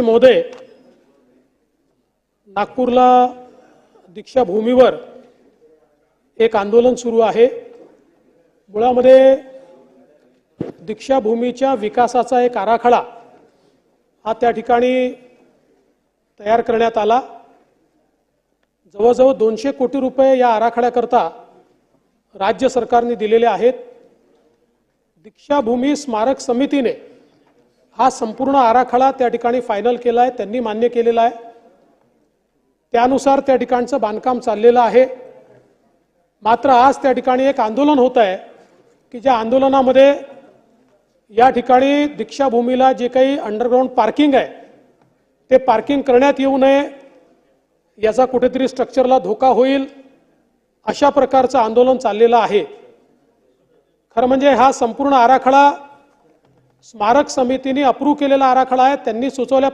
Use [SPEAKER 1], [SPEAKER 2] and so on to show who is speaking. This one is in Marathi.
[SPEAKER 1] महोदय, नागपूरला दीक्षाभूमीवर एक आंदोलन सुरू आहे। मुळामध्ये दीक्षाभूमीच्या विकासाचा एक आराखडा हा त्या ठिकाणी तयार करण्यात आला। जवळजवळ 200 कोटी रुपये या आराखड्याकरता राज्य सरकारने दिलेले आहेत। दीक्षाभूमी स्मारक समितीने हा संपूर्ण आराखडा त्या ठिकाणी फायनल केला आहे, त्यांनी मान्य केलेला आहे। त्यानुसार त्या ठिकाणचं बांधकाम चाललेलं आहे। मात्र आज त्या ठिकाणी एक आंदोलन होत आहे की ज्या आंदोलनामध्ये या ठिकाणी दीक्षाभूमीला जे काही अंडरग्राउंड पार्किंग आहे ते पार्किंग करण्यात येऊ नये, याचा कुठेतरी स्ट्रक्चरला धोका होईल, अशा प्रकारचं आंदोलन चाललेलं आहे। खरं म्हणजे हा संपूर्ण आराखडा स्मारक समितीने अप्रूव्ह केलेला आराखडा आहे, त्यांनी सुचवल्या